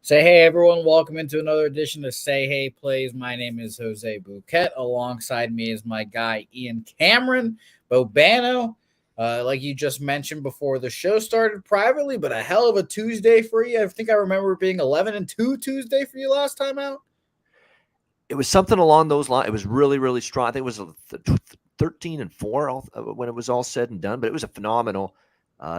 Say hey, everyone. Welcome into another edition of Say Hey Plays. My name is Jose Bouquett. Alongside me is my guy, Ian Cameron Bobano. Like you just mentioned before the show started privately, but a hell of a Tuesday for you. I think I remember it being 11-2 Tuesday for you last time out. It was something along those lines. It was really, really strong. I think it was 13-4 when it was all said and done, but it was a phenomenal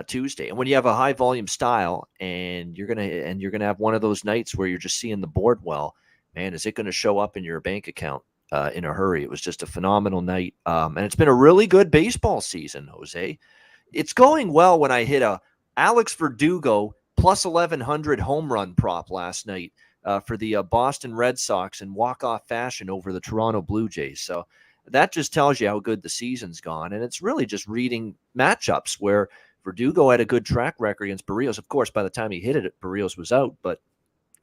Tuesday. And when you have a high volume style and you're gonna have one of those nights where you're just seeing the board well, man, is it going to show up in your bank account in a hurry? It was just a phenomenal night, and it's been a really good baseball season, Jose. It's going well when I hit a Alex Verdugo plus 1100 home run prop last night for the Boston Red Sox in walk-off fashion over the Toronto Blue Jays. So that just tells you how good the season's gone, and it's really just reading matchups where Verdugo had a good track record against Barrios. Of course, by the time he hit it, Barrios was out, but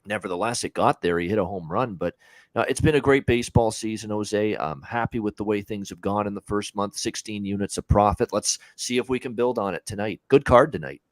nevertheless, it got there. He hit a home run. But it's been a great baseball season, Jose. I'm happy with the way things have gone in the first month, 16 units of profit. Let's see if we can build on it tonight. Good card tonight.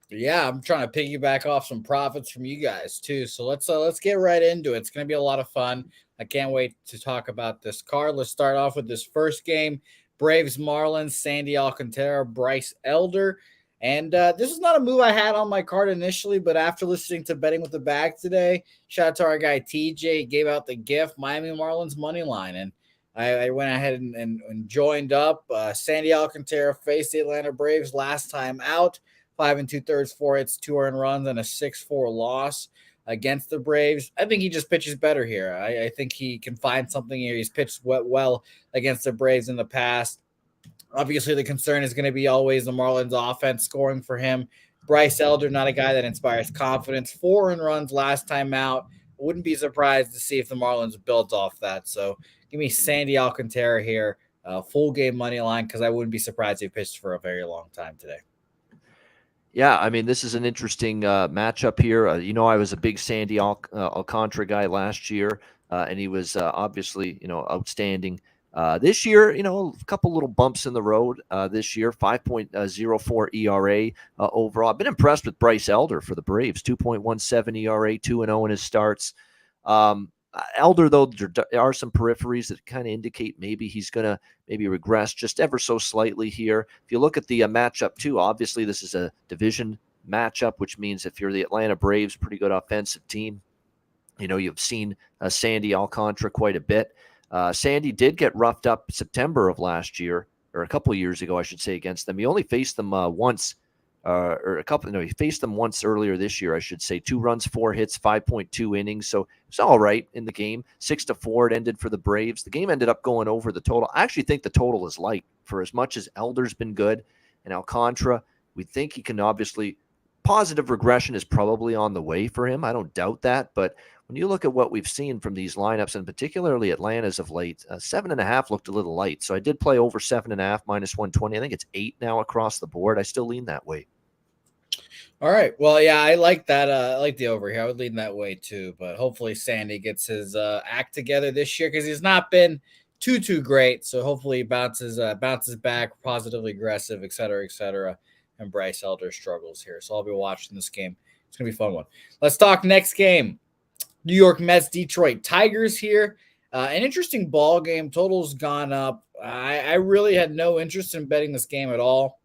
Yeah, I'm trying to piggyback off some profits from you guys too. So let's get right into it. It's going to be a lot of fun. I can't wait to talk about this card. Let's start off with this first game. Braves Marlins, Sandy Alcantara, Bryce Elder. And this is not a move I had on my card initially, but after listening to Betting with the Bag today, shout out to our guy TJ, gave out the gift, Miami Marlins money line. And I went ahead and joined up. Sandy Alcantara faced the Atlanta Braves last time out, 5 2/3, 4 hits, 2 earned runs, and a 6-4 loss against the Braves. I think he just pitches better here. I think he can find something here. He's pitched well against the Braves in the past. Obviously, the concern is going to be always the Marlins offense scoring for him. Bryce Elder, not a guy that inspires confidence. 4 earned runs last time out. Wouldn't be surprised to see if the Marlins built off that. So give me Sandy Alcantara here, full game money line, because I wouldn't be surprised if he pitched for a very long time today. Yeah, I mean, this is an interesting matchup here. I was a big Sandy Alcantara guy last year, and he was obviously, outstanding. This year, a couple little bumps in the road this year, 5.04 ERA overall. I've been impressed with Bryce Elder for the Braves, 2.17 ERA, 2-0 in his starts. Elder, though, there are some peripheries that kind of indicate maybe he's going to regress just ever so slightly here. If you look at the matchup, too, obviously this is a division matchup, which means if you're the Atlanta Braves, pretty good offensive team, you've seen Sandy Alcantara quite a bit. Sandy did get roughed up September of last year, or a couple of years ago, I should say, against them. He only faced them once, he faced them once earlier this year, I should say. 2 runs, 4 hits, 5.2 innings. So it's all right in the game. 6-4 it ended for the Braves. The game ended up going over the total. I actually think the total is light for as much as Elder's been good and Alcantara. We think he can obviously, positive regression is probably on the way for him. I don't doubt that, but when you look at what we've seen from these lineups, and particularly Atlanta's of late, 7.5 looked a little light. So I did play over 7.5 minus 120. I think it's 8 now across the board. I still lean that way. All right. Well, yeah, I like that. I like the over here. I would lean that way too. But hopefully Sandy gets his act together this year, because he's not been too great. So hopefully he bounces back, positively aggressive, et cetera, and Bryce Elder struggles here. So I'll be watching this game. It's gonna be a fun one. Let's talk next game. New York Mets, Detroit Tigers here. An interesting ball game. Total's gone up. I really had no interest in betting this game at all.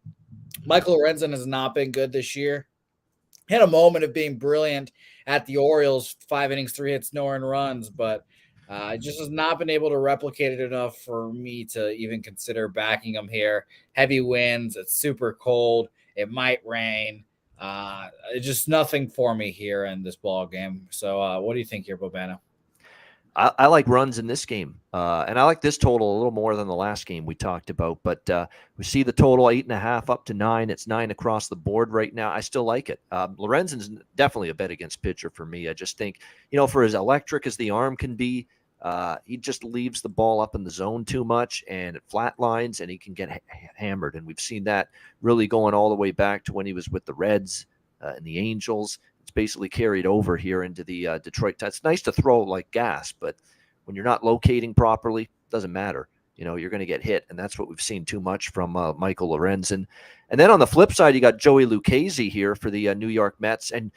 Michael Lorenzen has not been good this year. Had a moment of being brilliant at the Orioles, 5 innings, 3 hits, no earned runs, but just has not been able to replicate it enough for me to even consider backing him here. Heavy winds. It's super cold. It might rain. Just nothing for me here in this ball game. So what do you think here, Bobano? I like runs in this game, and I like this total a little more than the last game we talked about. But we see the total 8.5 up to 9. It's 9 across the board right now. I still like it. Lorenzen's definitely a bet against pitcher for me. I just think, for as electric as the arm can be, he just leaves the ball up in the zone too much, and it flat lines, and he can get hammered. And we've seen that really going all the way back to when he was with the Reds and the Angels. It's basically carried over here into the Detroit. It's nice to throw like gas, but when you're not locating properly, it doesn't matter. You're going to get hit, and that's what we've seen too much from Michael Lorenzen. And then on the flip side, you got Joey Lucchesi here for the New York Mets, and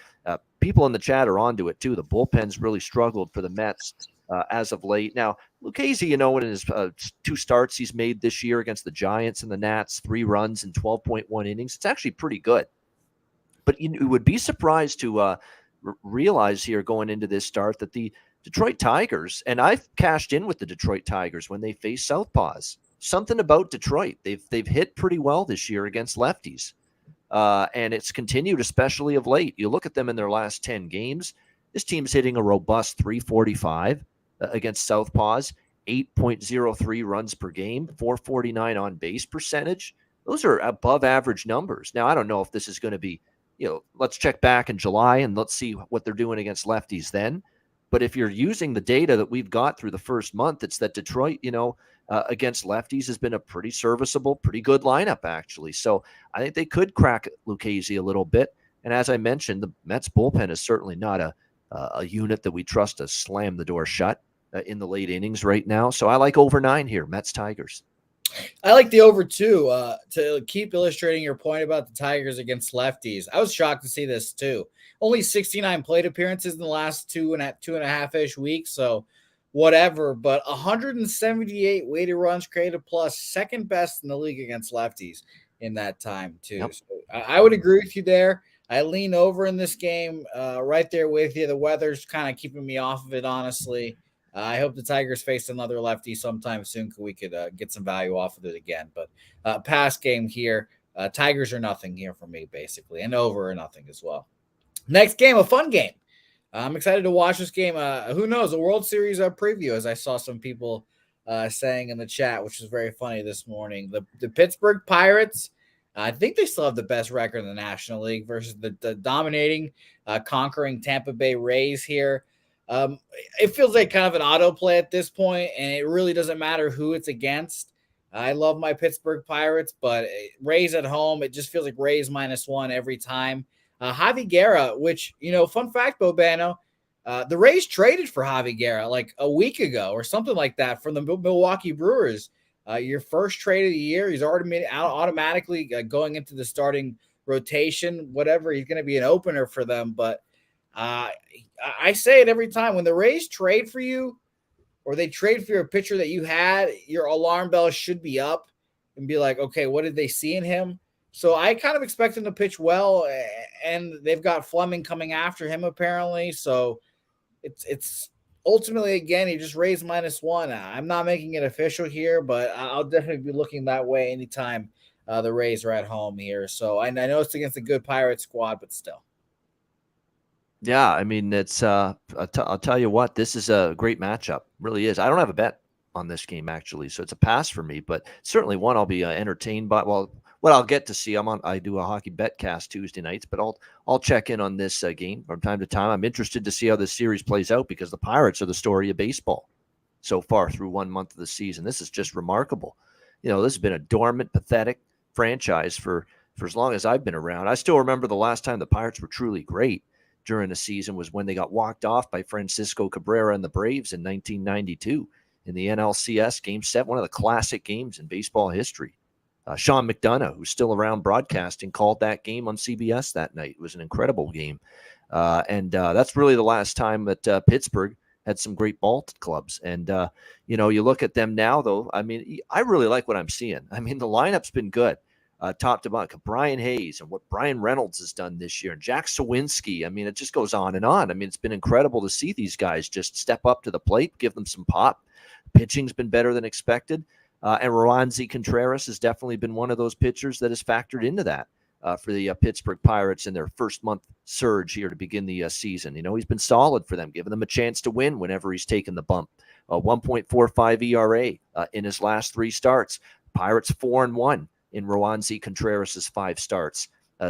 people in the chat are onto it too. The bullpen's really struggled for the Mets as of late. Now, Lucchesi, in his 2 starts he's made this year against the Giants and the Nats, 3 runs in 12.1 innings. It's actually pretty good. But you would be surprised to realize here going into this start that the Detroit Tigers, and I've cashed in with the Detroit Tigers when they face southpaws. Something about Detroit. They've hit pretty well this year against lefties. And it's continued, especially of late. You look at them in their last 10 games, this team's hitting a robust 345 against southpaws, 8.03 runs per game, 449 on base percentage. Those are above average numbers. Now, I don't know if this is going to be, let's check back in July and let's see what they're doing against lefties then. But if you're using the data that we've got through the first month, it's that Detroit, against lefties has been a pretty serviceable, pretty good lineup, actually. So I think they could crack Lucchesi a little bit. And as I mentioned, the Mets bullpen is certainly not a unit that we trust to slam the door shut in the late innings right now. So I like over 9 here, Mets Tigers. I like the over 2 to keep illustrating your point about the Tigers against lefties. I was shocked to see this too. Only 69 plate appearances in the last two and a half-ish weeks. So whatever, but 178 weighted runs created plus, second best in the league against lefties in that time too. Yep. So I would agree with you there. I lean over in this game, right there with you. The weather's kind of keeping me off of it, honestly. I hope the Tigers face another lefty sometime soon, so we could get some value off of it again. But past game here, Tigers are nothing here for me, basically, and over or nothing as well. Next game, a fun game. I'm excited to watch this game. Who knows? A World Series preview, as I saw some people saying in the chat, which was very funny this morning. The Pittsburgh Pirates, I think they still have the best record in the National League versus the dominating, conquering Tampa Bay Rays here. It feels like kind of an autoplay at this point, and it really doesn't matter who it's against. I love my Pittsburgh Pirates, but Rays at home, it just feels like Rays -1 every time. Javi Guerra, which, fun fact, Bobano, the Rays traded for Javi Guerra like a week ago or something like that from the Milwaukee Brewers. Your first trade of the year, he's already made automatically going into the starting rotation, whatever. He's going to be an opener for them, but I say it every time. When the Rays trade for you or they trade for your pitcher that you had, your alarm bell should be up and be like, okay, what did they see in him? So I kind of expect him to pitch well, and they've got Fleming coming after him apparently. So it's ultimately, again, he just raised -1. I'm not making it official here, but I'll definitely be looking that way anytime the Rays are at home here. So I know it's against a good Pirate squad, but still. Yeah, I mean, it's I'll tell you what, this is a great matchup. Really is. I don't have a bet on this game, actually, so it's a pass for me, but certainly one I'll be entertained by. Well, what I'll get to see, I do a hockey bet cast Tuesday nights, but I'll check in on this game from time to time. I'm interested to see how this series plays out because the Pirates are the story of baseball so far through 1 month of the season. This is just remarkable. This has been a dormant, pathetic franchise for as long as I've been around. I still remember the last time the Pirates were truly great during the season was when they got walked off by Francisco Cabrera and the Braves in 1992 in the NLCS Game 7, one of the classic games in baseball history. Sean McDonough, who's still around broadcasting, called that game on CBS that night. It was an incredible game. And that's really the last time that Pittsburgh had some great ball clubs. And, you look at them now, though. I mean, I really like what I'm seeing. I mean, the lineup's been good. Top to bottom, Brian Hayes and what Brian Reynolds has done this year, and Jack Sawinski. I mean, it just goes on and on. I mean, it's been incredible to see these guys just step up to the plate, give them some pop. Pitching's been better than expected. And Roansy Contreras has definitely been one of those pitchers that has factored into that for the Pittsburgh Pirates in their first month surge here to begin the season. He's been solid for them, giving them a chance to win whenever he's taken the bump. 1.45 ERA in his last 3 starts. Pirates 4-1 in Roansy Contreras' 5 starts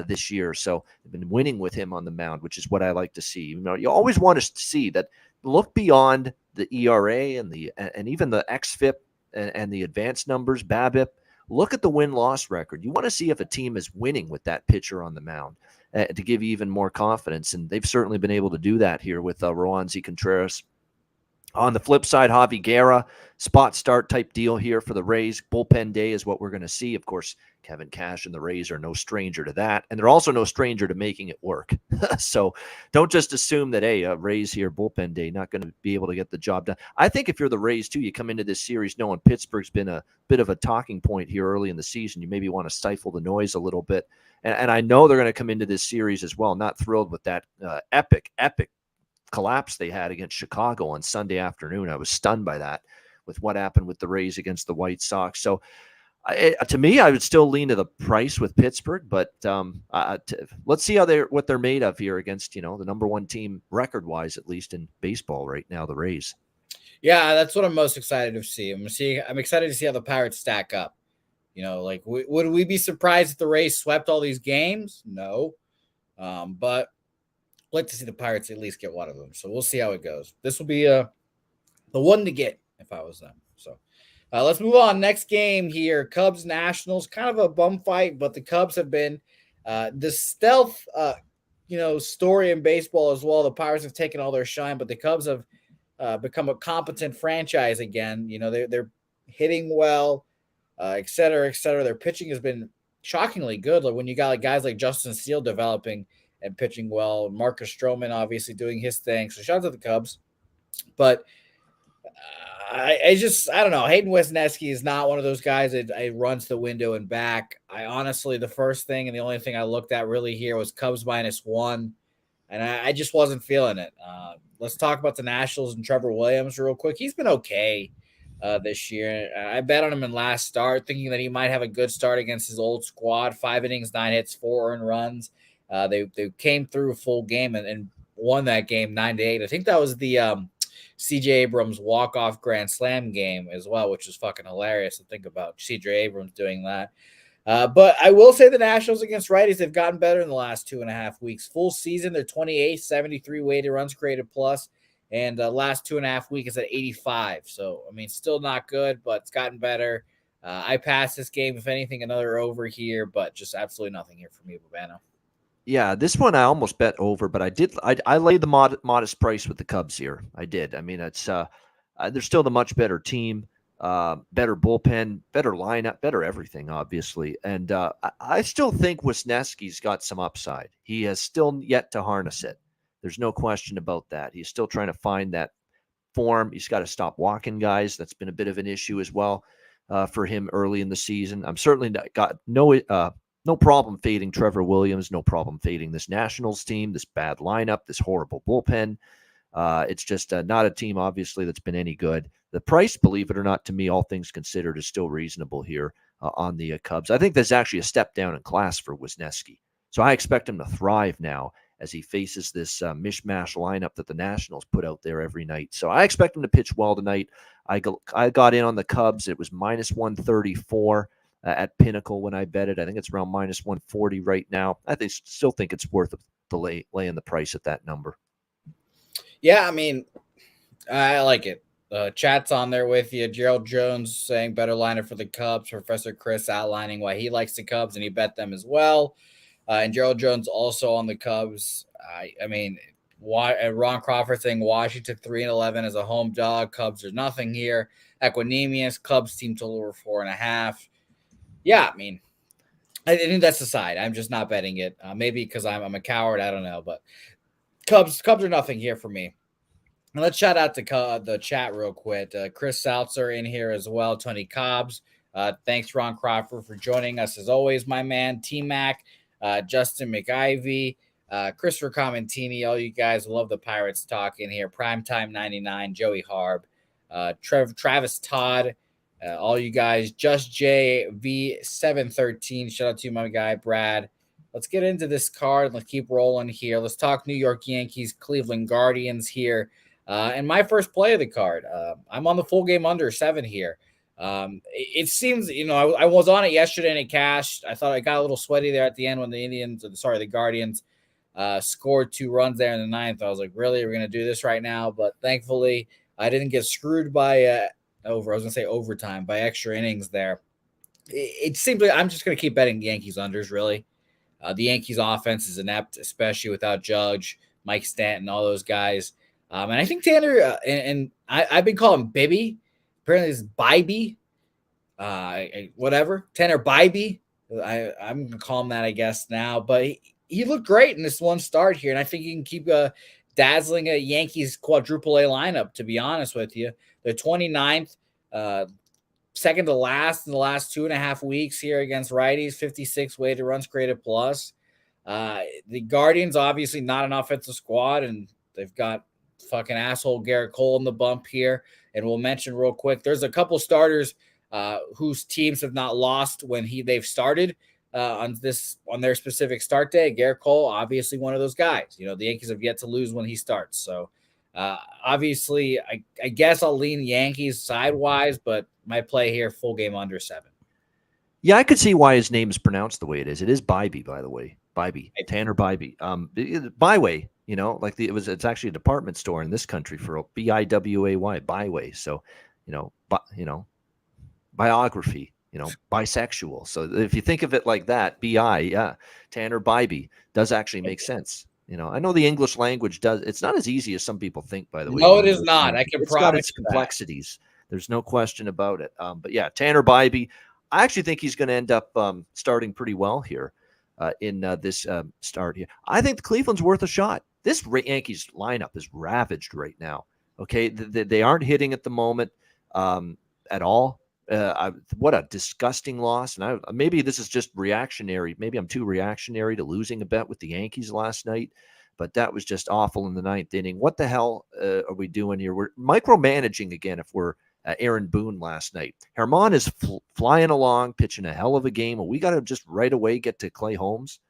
this year. So they've been winning with him on the mound, which is what I like to see. You always want to see that. Look beyond the ERA and even the xFIP and the advanced numbers, BABIP. Look at the win-loss record. You want to see if a team is winning with that pitcher on the mound. to give you even more confidence. And they've certainly been able to do that here with Roansy Contreras. On the flip side, Javi Guerra, spot start type deal here for the Rays. Bullpen day is what we're going to see. Of course, Kevin Cash and the Rays are no stranger to that, and they're also no stranger to making it work. So don't just assume that, hey, Rays here, bullpen day, not going to be able to get the job done. I think if you're the Rays, too, you come into this series knowing Pittsburgh's been a bit of a talking point here early in the season. You maybe want to stifle the noise a little bit. And I know they're going to come into this series as well, not thrilled with that epic collapse they had against Chicago on Sunday afternoon. I was stunned by that with what happened with the Rays against the White Sox. So to me, I would still lean to the price with Pittsburgh, but let's see what they're made of here against, the number one team record wise, at least in baseball right now, the Rays. Yeah, that's what I'm most excited to see. I'm excited to see how the Pirates stack up. Like, would we be surprised if the Rays swept all these games? No. But I'd like to see the Pirates at least get one of them. So we'll see how it goes. This will be the one to get if I was them. So let's move on. Next game here, Cubs Nationals. Kind of a bum fight, but the Cubs have been the stealth, story in baseball as well. The Pirates have taken all their shine, but the Cubs have become a competent franchise again. They're hitting well, et cetera, et cetera. Their pitching has been shockingly good. Like when you got guys like Justin Steele developing and pitching well. Marcus Stroman obviously doing his thing. So shout out to the Cubs. But I don't know. Hayden Wesneski is not one of those guys that runs the window and back. I honestly, the first thing and the only thing I looked at really here was Cubs -1. And I just wasn't feeling it. Let's talk about the Nationals and Trevor Williams real quick. He's been okay this year. I bet on him in last start, thinking that he might have a good start against his old squad. 5 innings, 9 hits, 4 earned runs. They came through a full game and won that game 9-8. I think that was the C.J. Abrams walk-off grand slam game as well, which is fucking hilarious to think about C.J. Abrams doing that. But I will say the Nationals against righties have gotten better in the last 2.5 weeks. Full season, they're 28, 73 weighted runs created plus, and last 2.5 weeks is at 85. So, still not good, but it's gotten better. I passed this game. If anything, another over here, but just absolutely nothing here for me, Babano. Yeah, this one I almost bet over, but I laid the modest price with the Cubs here. I did. It's they're still the much better team, better bullpen, better lineup, better everything, obviously. And I still think Wisniewski's got some upside. He has still yet to harness it. There's no question about that. He's still trying to find that form. He's got to stop walking guys. That's been a bit of an issue as well for him early in the season. I'm certainly got no problem fading Trevor Williams, no problem fading this Nationals team, this bad lineup, this horrible bullpen. It's just not a team, obviously, that's been any good. The price, believe it or not, to me, all things considered, is still reasonable here on the Cubs. I think there's actually a step down in class for Wisniewski. So I expect him to thrive now as he faces this mishmash lineup that the Nationals put out there every night. So I expect him to pitch well tonight. I got in on the Cubs. It was -134. At Pinnacle when I bet it. I think it's around -140 right now. Still think it's worth the laying the price at that number. Yeah, I like it. Chat's on there with you. Gerald Jones saying better lineup for the Cubs. Professor Chris outlining why he likes the Cubs and he bet them as well. And Gerald Jones also on the Cubs. Ron Crawford saying Washington 3-11 as a home dog. Cubs are nothing here. Equanimous Cubs team total over 4.5. Yeah, I think that's the side. I'm just not betting it. Maybe because I'm a coward. I don't know. But Cubs are nothing here for me. And let's shout out to the chat real quick. Chris Salzer in here as well. Tony Cobbs. Thanks, Ron Crawford, for joining us as always, my man. T-Mac, Justin McIvy, Christopher Commentini. All you guys love the Pirates talk in here. Primetime 99, Joey Harb, Travis Todd. All you guys, Just JV713. Shout out to my guy, Brad. Let's get into this card. Let's keep rolling here. Let's talk New York Yankees, Cleveland Guardians here. And my first play of the card. I'm on the full game under 7 here. It seems, I was on it yesterday and it cashed. I thought I got a little sweaty there at the end when the Guardians scored 2 runs there in the 9th. I was like, really? We're going to do this right now? But thankfully, I didn't get screwed by overtime by extra innings there. It seems like I'm just going to keep betting the Yankees unders, really. The Yankees offense is inept, especially without Judge, Mike Stanton, all those guys. And I think Tanner, and I've been calling Bibby. Apparently it's Bybee. Whatever. Tanner Bybee. I'm going to call him that, I guess, now. But he looked great in this one start here. And I think he can keep dazzling a Yankees quadruple A lineup, to be honest with you. They're 29th, second to last in the last 2.5 weeks here against righties, 56 weighted runs created plus. The Guardians, obviously not an offensive squad, and they've got fucking asshole Garrett Cole in the bump here. And we'll mention real quick, there's a couple starters whose teams have not lost when they've started on their specific start day. Garrett Cole, obviously one of those guys. The Yankees have yet to lose when he starts. So obviously, I guess I'll lean Yankees sidewise, but my play here, full game under 7. Yeah, I could see why his name is pronounced the way it is. It is Bybee, by the way. Bybee, Tanner Bybee. Byway, it's actually a department store in this country for Biway, Byway. So, biography, bisexual. So if you think of it like that, yeah, Tanner Bybee does actually make sense. I know the English language does. It's not as easy as some people think, by the way. No, it is not. I can promise. It's got its complexities. There's no question about it. But yeah, Tanner Bybee, I actually think he's going to end up starting pretty well here in this start here. I think the Cleveland's worth a shot. This Yankees lineup is ravaged right now. Okay, they aren't hitting at the moment at all. What a disgusting loss. And maybe this is just reactionary. Maybe I'm too reactionary to losing a bet with the Yankees last night, but that was just awful in the 9th inning. What the hell are we doing here? We're micromanaging again if we're Aaron Boone last night. Herman is flying along, pitching a hell of a game. We got to just right away get to Clay Holmes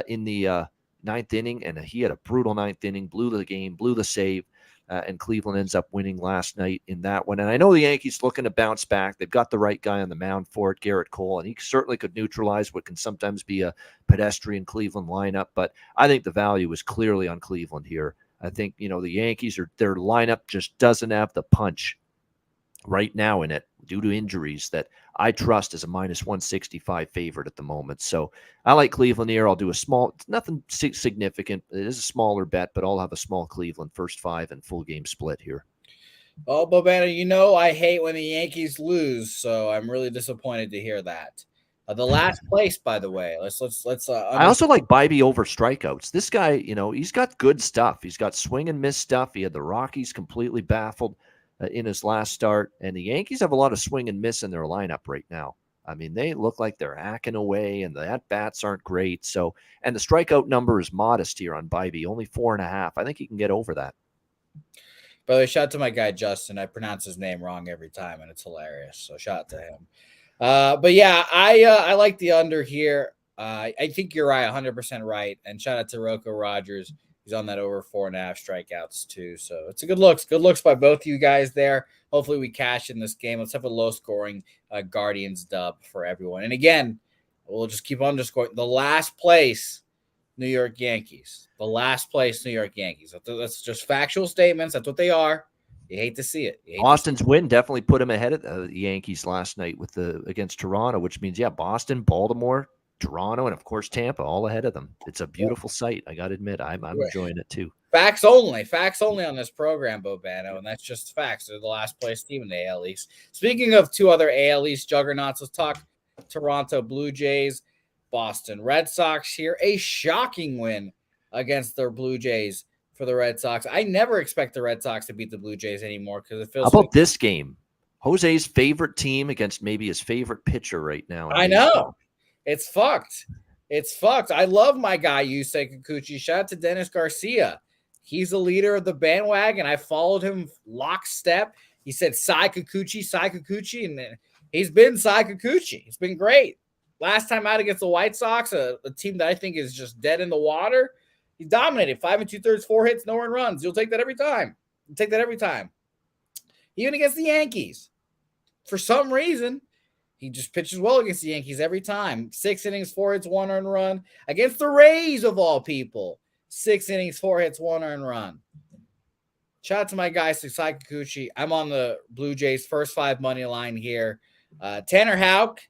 in the 9th inning, and he had a brutal 9th inning, blew the game, blew the save. And Cleveland ends up winning last night in that one. And I know the Yankees looking to bounce back. They've got the right guy on the mound for it, Garrett Cole, and he certainly could neutralize what can sometimes be a pedestrian Cleveland lineup. But I think the value is clearly on Cleveland here. I think, the Yankees, their lineup just doesn't have the punch right now in it due to injuries that I trust as a -165 favorite at the moment. So I like Cleveland here. I'll do nothing significant. It is a smaller bet, but I'll have a small Cleveland first 5 and full game split here. Oh, Bobana, I hate when the Yankees lose, so I'm really disappointed to hear that. The last place, by the way. Let's. I also like Bybee over strikeouts. This guy, he's got good stuff. He's got swing and miss stuff. He had the Rockies completely baffled in his last start, and the Yankees have a lot of swing and miss in their lineup right now. I mean, they look like they're hacking away, and the at-bats aren't great. So, and the strikeout number is modest here on Bybee, only 4.5. I think he can get over that. By the way, shout out to my guy Justin. I pronounce his name wrong every time, and it's hilarious. So shout out to him. But yeah, I like the under here. I think you're right, 100% right. And shout out to Rocco Rogers. He's on that over 4.5 strikeouts too. So it's a good looks. Good looks by both you guys there. Hopefully we cash in this game. Let's have a low-scoring Guardians dub for everyone. And again, we'll just keep underscoring the last place New York Yankees. The last place New York Yankees. That's just factual statements. That's what they are. You hate to see it. Boston's win definitely put him ahead of the Yankees last night against Toronto, which means, yeah, Boston, Baltimore, Toronto, and of course Tampa, all ahead of them. It's a beautiful sight. I got to admit, I'm enjoying it too. Facts only on this program, Bobano, and that's just facts. They're the last place team in the AL East. Speaking of two other AL East juggernauts, let's talk Toronto Blue Jays, Boston Red Sox here. A shocking win against their Blue Jays for the Red Sox. I never expect the Red Sox to beat the Blue Jays anymore because it feels. How about this game? Jose's favorite team against maybe his favorite pitcher right now. I know. It's fucked. It's fucked. I love my guy, Yusei Kikuchi. Shout out to Dennis Garcia. He's the leader of the bandwagon. I followed him lockstep. He said, Sai Kikuchi, and he's been Sai Kikuchi. It's been great. Last time out against the White Sox, a team that I think is just dead in the water, he dominated. 5 2/3, 4 hits, no earned runs. You'll take that every time. Even against the Yankees. For some reason, he just pitches well against the Yankees every time. 6 innings, 4 hits, 1 earned run. Against the Rays, of all people. 6 innings, 4 hits, 1 earned run. Shout out to my guy, Sai Kikuchi. I'm on the Blue Jays first 5 money line here. Tanner Houck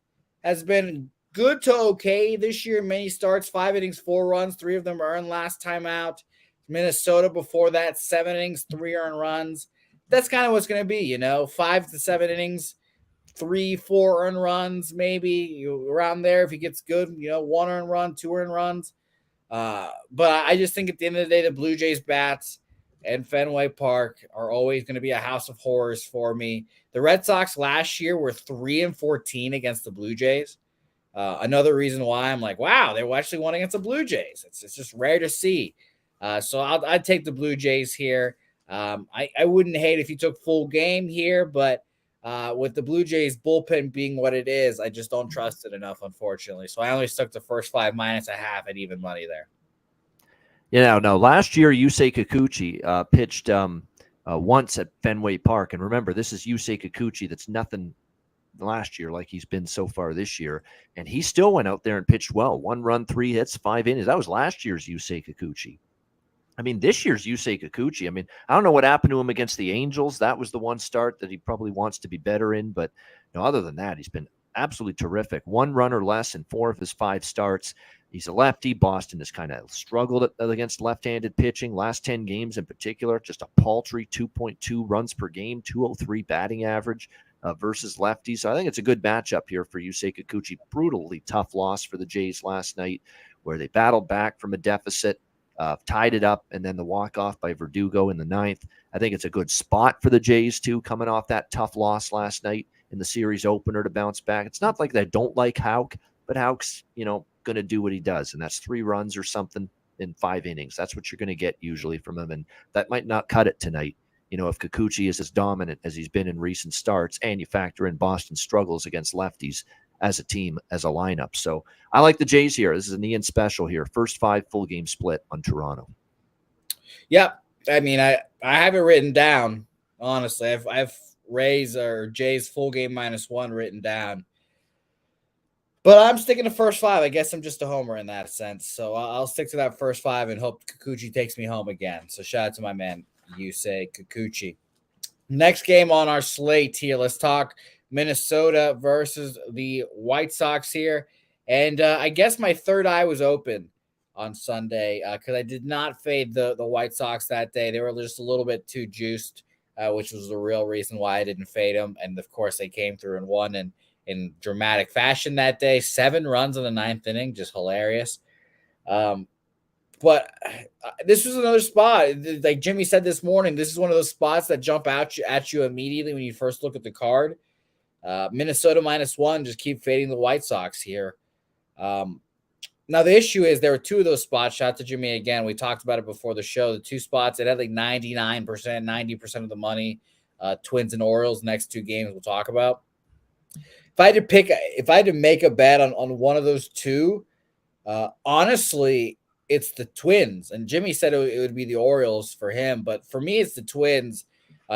has been good to okay this year. Many starts, 5 innings, 4 runs, 3 of them earned last time out. Minnesota before that, 7 innings, 3 earned runs. That's kind of what's going to be, 5 to 7 innings, 3, 4 earned runs, maybe around there if he gets good, 1 earned run, 2 earned runs. But I just think at the end of the day, the Blue Jays bats and Fenway Park are always going to be a house of horrors for me. The Red Sox last year were 3-14 against the Blue Jays. Another reason why I'm like, wow, they actually won against the Blue Jays. It's just rare to see. So I'd take the Blue Jays here. I wouldn't hate if you took full game here, but with the Blue Jays bullpen being what it is, I just don't trust it enough, unfortunately. So I only stuck the first 5 minus a half at even money there. No. Last year, Yusei Kikuchi pitched once at Fenway Park. And remember, this is Yusei Kikuchi that's nothing last year like he's been so far this year. And he still went out there and pitched well. 1 run, 3 hits, 5 innings. That was last year's Yusei Kikuchi. I mean, this year's Yusei Kikuchi, I mean, I don't know what happened to him against the Angels. That was the one start that he probably wants to be better in. But other than that, he's been absolutely terrific. 1 run or less in 4 of his 5 starts. He's a lefty. Boston has kind of struggled against left-handed pitching. Last 10 games in particular, just a paltry 2.2 runs per game, 203 batting average versus lefties. So I think it's a good matchup here for Yusei Kikuchi. Brutally tough loss for the Jays last night where they battled back from a deficit, tied it up, and then the walk-off by Verdugo in the 9th. I think it's a good spot for the Jays, too, coming off that tough loss last night in the series opener to bounce back. It's not like they don't like Houck, but Houck's, going to do what he does, and that's 3 runs or something in 5 innings. That's what you're going to get usually from him, and that might not cut it tonight. If Kikuchi is as dominant as he's been in recent starts, and you factor in Boston's struggles against lefties as a team, as a lineup. So I like the Jays here. This is an Ian special here. First 5 full game split on Toronto. Yep. I mean, I have it written down, honestly. I've Rays or Jays full game -1 written down. But I'm sticking to first 5. I guess I'm just a homer in that sense. So I'll stick to that first 5 and hope Kikuchi takes me home again. So shout out to my man, Yusei Kikuchi. Next game on our slate here. Let's talk Minnesota versus the White Sox here. And I guess my third eye was open on Sunday because I did not fade the White Sox that day. They were just a little bit too juiced, which was the real reason why I didn't fade them. And, of course, they came through and won in dramatic fashion that day. 7 runs in the 9th inning, just hilarious. But this was another spot. Like Jimmy said this morning, this is one of those spots that jump out at you immediately when you first look at the card. Minnesota -1, just keep fading the White Sox here. Now, the issue is there were 2 of those spots. Shout out to Jimmy again. We talked about it before the show. The 2 spots, it had like 99%, 90% of the money. Twins and Orioles, next 2 games we'll talk about. If I had to make a bet on one of those 2, honestly, it's the Twins. And Jimmy said it would be the Orioles for him, but for me, it's the Twins.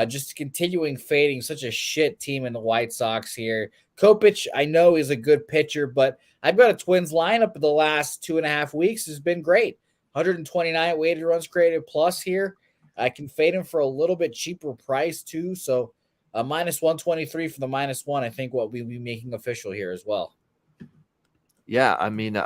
Just continuing fading such a shit team in the White Sox here. Kopech, I know, is a good pitcher, but I've got a Twins lineup of the last 2.5 weeks has been great. 129 weighted runs created plus here. I can fade him for a little bit cheaper price too. So -123 for the -1, I think what we'll be making official here as well. Yeah, I mean,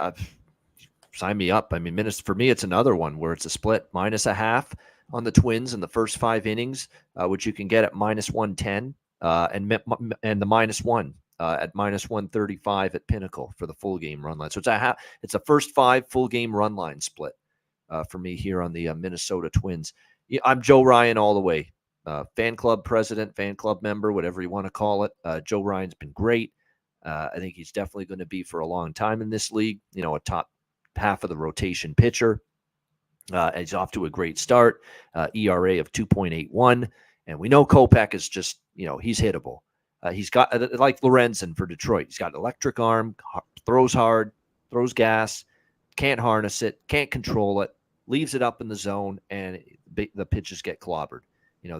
sign me up. I mean, for me, it's another one where it's a split -0.5 on the Twins in the first 5 innings, which you can get at -110, and the -1 at -135 at Pinnacle for the full game run line. So it's a first 5 full game run line split for me here on the Minnesota Twins. I'm Joe Ryan all the way. Fan club president, fan club member, whatever you want to call it. Joe Ryan's been great. I think he's definitely going to be for a long time in this league. A top half of the rotation pitcher. He's off to a great start. ERA of 2.81. And we know Kopech is just, he's hittable. He's got, like Lorenzen for Detroit, he's got an electric arm, throws hard, throws gas, can't harness it, can't control it, leaves it up in the zone, and the pitches get clobbered.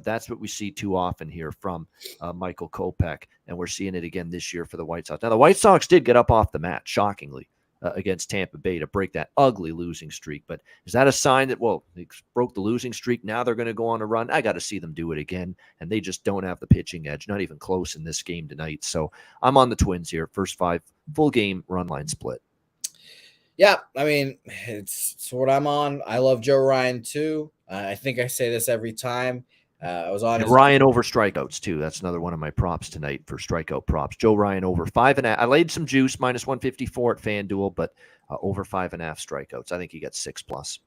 That's what we see too often here from Michael Kopech, and we're seeing it again this year for the White Sox. Now, the White Sox did get up off the mat, shockingly. against Tampa Bay to break that ugly losing streak. But is that a sign that, well, they broke the losing streak, now they're going to go on a run? I got to see them do it again, and they just don't have the pitching edge, not even close in this game tonight. So I'm on the Twins here, first 5 full game run line split. Yeah, I mean, it's what I'm on. I love Joe Ryan too. I think I say this every time. I was on And Ryan over strikeouts too. That's another one of my props tonight for strikeout props. Joe Ryan over 5.5. I laid some juice -154 at FanDuel, but over 5.5 strikeouts. I think he gets 6+.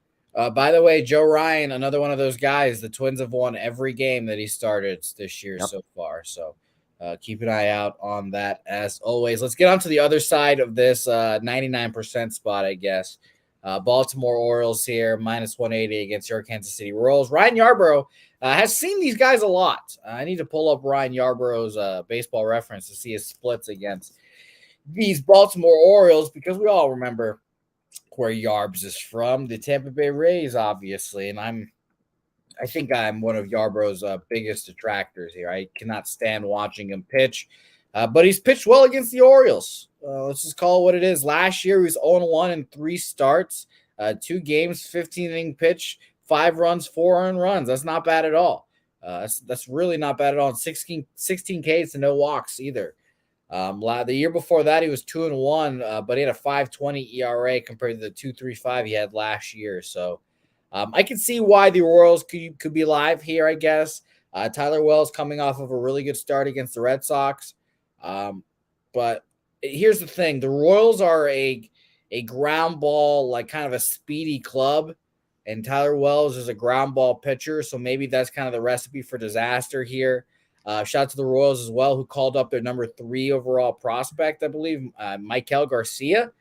By the way, Joe Ryan, another one of those guys. The Twins have won every game that he started this year so far. So keep an eye out on that as always. Let's get on to the other side of this 99% spot, I guess. Baltimore Orioles here, -180 against your Kansas City Royals. Ryan Yarbrough has seen these guys a lot. I need to pull up Ryan Yarbrough's baseball reference to see his splits against these Baltimore Orioles, because we all remember where Yarbs is from, the Tampa Bay Rays, obviously. And I think I'm one of Yarbrough's biggest detractors here. I cannot stand watching him pitch, but he's pitched well against the Orioles. Let's just call it what it is. Last year, he was 0-1 in 3 starts, 2 games, 15-inning pitch, 5 runs, 4 earned runs. That's not bad at all. That's really not bad at all. And 16 Ks and no walks either. The year before that, he was 2-1, but he had a 5.20 ERA compared to the 2.35 he had last year. So I can see why the Royals could be live here, I guess. Tyler Wells coming off of a really good start against the Red Sox. But here's the thing. The Royals are a ground ball, like kind of a speedy club, and Tyler Wells is a ground ball pitcher. So maybe that's kind of the recipe for disaster here. Shout out to the Royals as well, who called up their number 3 overall prospect, I believe, Michael Garcia.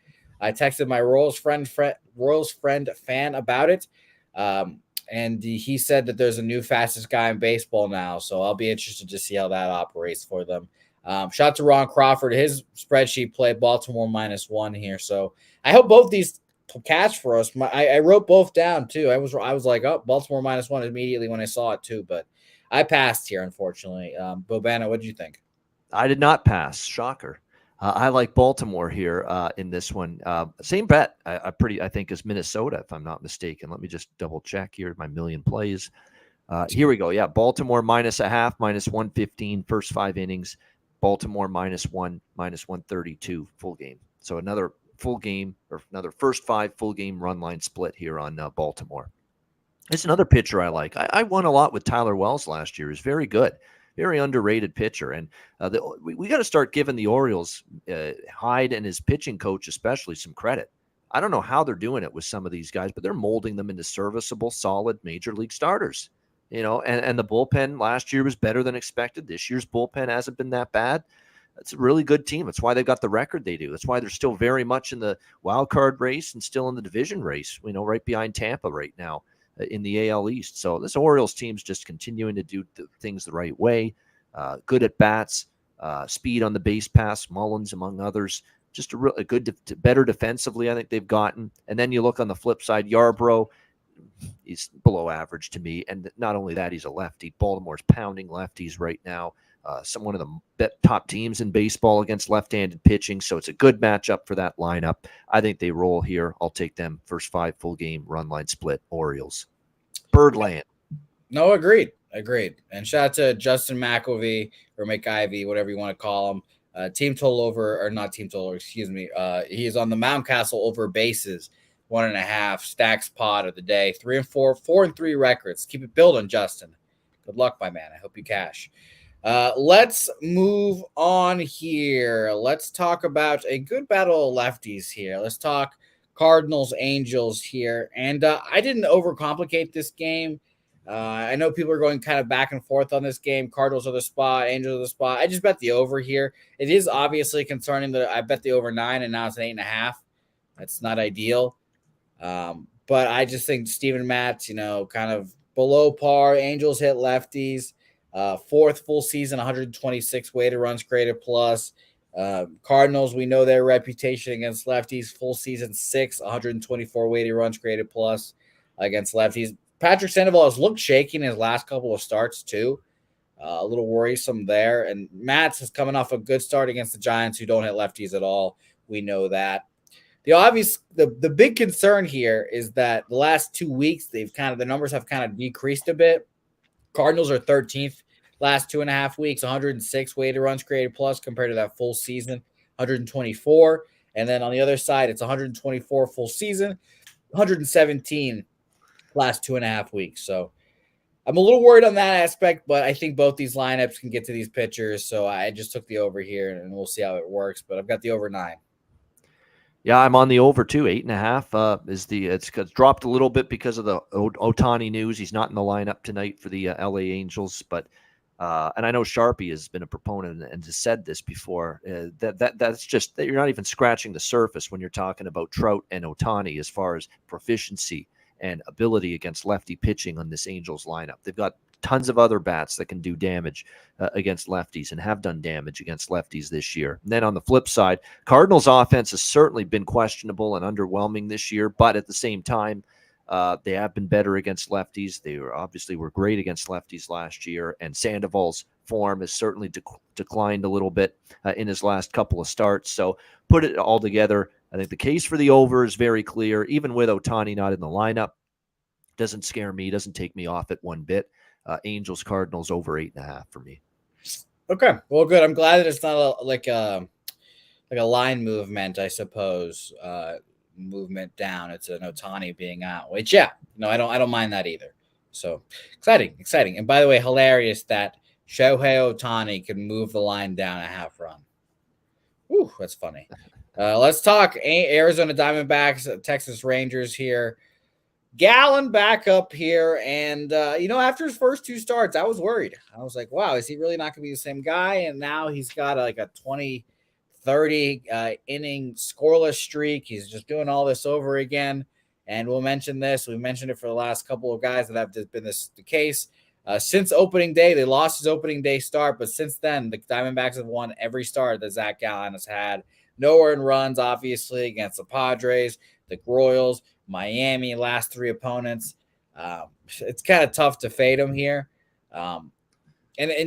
I texted my Royals friend fan about it. And he said that there's a new fastest guy in baseball now. So I'll be interested to see how that operates for them. Shout out to Ron Crawford. His spreadsheet played Baltimore -1 here. So I hope both these catch for us. I wrote both down too. I was like, oh, Baltimore -1 immediately when I saw it too, but I passed here, unfortunately. Bobana, what did you think? I did not pass. Shocker. I like Baltimore here in this one. Same bet, I think, as Minnesota, if I'm not mistaken. Let me just double check here. My million plays. Here we go. Yeah, Baltimore -0.5, -115, first 5 innings. Baltimore -1, -132 full game. So another full game, or another first 5 full game run line split here on Baltimore. It's another pitcher I like. I won a lot with Tyler Wells last year. He's very good, very underrated pitcher. And we got to start giving the Orioles, Hyde and his pitching coach especially, some credit. I don't know how they're doing it with some of these guys, but they're molding them into serviceable, solid major league starters. And the bullpen last year was better than expected. This year's bullpen hasn't been that bad. It's a really good team. That's why they've got the record they do. That's why they're still very much in the wild card race and still in the division race, right behind Tampa right now in the AL East. So this Orioles team's just continuing to do things the right way. Good at bats, speed on the base pass, Mullins among others. Just a good, better defensively, I think they've gotten. And then you look on the flip side, Yarbrough, he's below average to me. And not only that, he's a lefty. Baltimore's pounding lefties right now. One of the top teams in baseball against left-handed pitching, so it's a good matchup for that lineup. I think they roll here. I'll take them first 5 full game run line split. Orioles, Birdland. No, agreed. And shout out to Justin McIlvey or McIvy, whatever you want to call him. Team total over, or not team total, excuse me. He is on the Mountcastle over bases, 1.5 stacks pod of the day, 3-4, 4-3 records. Keep it building, Justin. Good luck, my man. I hope you cash. Let's move on here. Let's talk about a good battle of lefties here. Let's talk Cardinals, Angels here. And I didn't overcomplicate this game. I know people are going kind of back and forth on this game. Cardinals are the spot, Angels are the spot. I just bet the over here. It is obviously concerning that I bet the over 9 and now it's an 8.5. That's not ideal. But I just think Steven Matz, kind of below par. Angels hit lefties. 4th full season, 126 weighted runs created plus. Cardinals, we know their reputation against lefties. Full season 6, 124 weighted runs created plus against lefties. Patrick Sandoval has looked shaky in his last couple of starts too. A little worrisome there. And Matz is coming off a good start against the Giants, who don't hit lefties at all. We know that. The big concern here is that the last 2 weeks the numbers have kind of decreased a bit. Cardinals are 13th last 2.5 weeks, 106 weighted runs created plus compared to that full season, 124. And then on the other side, it's 124 full season, 117 last 2.5 weeks. So I'm a little worried on that aspect, but I think both these lineups can get to these pitchers. So I just took the over here, and we'll see how it works. But I've got the over 9. Yeah, I'm on the over too. 8.5 it's dropped a little bit because of the Ohtani news. He's not in the lineup tonight for the LA Angels, but and I know Sharpie has been a proponent and has said this before. That's just that you're not even scratching the surface when you're talking about Trout and Ohtani as far as proficiency and ability against lefty pitching on this Angels lineup. They've got tons of other bats that can do damage against lefties and have done damage against lefties this year. And then on the flip side, Cardinals offense has certainly been questionable and underwhelming this year, but at the same time, they have been better against lefties. They were great against lefties last year, and Sandoval's form has certainly declined a little bit in his last couple of starts. So put it all together, I think the case for the over is very clear, even with Ohtani not in the lineup. Doesn't scare me, doesn't take me off it one bit. Angels, Cardinals over 8.5 for me. Okay, well, good. I'm glad that it's not like a line movement, I suppose. Movement down. It's an Ohtani being out. Which, I don't mind that either. So exciting. And by the way, hilarious that Shohei Ohtani can move the line down a half run. Ooh, that's funny. Let's talk Arizona Diamondbacks, Texas Rangers here. Gallen back up here, and after his first 2 starts, I was worried. I was like, wow, is he really not going to be the same guy? And now he's got a 20-30 inning scoreless streak. He's just doing all this over again. And we'll mention this. We mentioned it for the last couple of guys that have been the case. Since opening day, they lost his opening day start, but since then, the Diamondbacks have won every start that Zach Gallen has had. No earned runs, obviously, against the Padres, the Royals, Miami, last 3 opponents. It's kind of tough to fade him here. And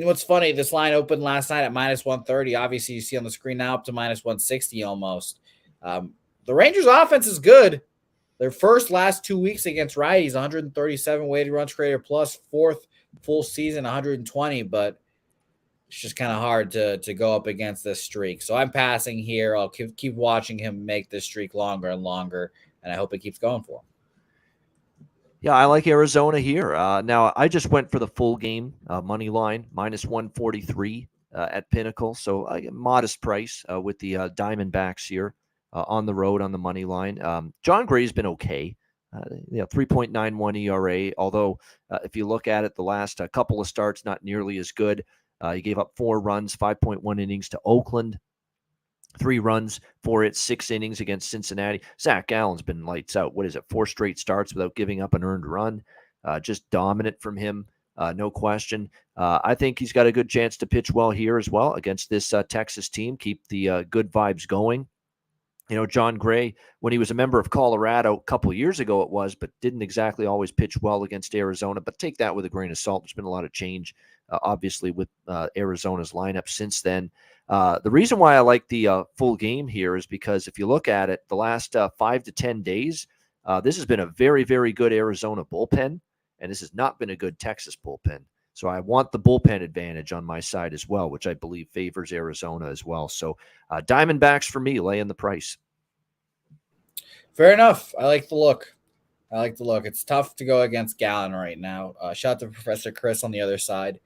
what's funny, this line opened last night at minus 130. Obviously, you see on the screen now up to minus 160 almost. The Rangers' offense is good. Their last 2 weeks against righties, 137 weighted runs created plus, 4th full season, 120. But it's just kind of hard to go up against this streak. So I'm passing here. I'll keep watching him make this streak longer and longer, and I hope it keeps going for him. Yeah, I like Arizona here. Now, I just went for the full game money line, minus 143 at Pinnacle. So a modest price with the Diamondbacks here on the road on the money line. John Gray's been okay. 3.91 ERA, although if you look at it, the last couple of starts, not nearly as good. He gave up 4 runs, 5.1 innings to Oakland. 3 runs for its 6 innings against Cincinnati. Zach Gallen's been lights out. 4 straight starts without giving up an earned run. Just dominant from him, no question. I think he's got a good chance to pitch well here as well against this Texas team. Keep the good vibes going. John Gray, when he was a member of Colorado a couple of years ago, but didn't exactly always pitch well against Arizona. But take that with a grain of salt. There's been a lot of change, obviously, with Arizona's lineup since then. The reason why I like the full game here is because if you look at it, the last 5 to 10 days, this has been a very, very good Arizona bullpen, and this has not been a good Texas bullpen. So I want the bullpen advantage on my side as well, which I believe favors Arizona as well. So Diamondbacks for me, laying the price. Fair enough. I like the look. It's tough to go against Gallen right now. Shout out to Professor Chris on the other side.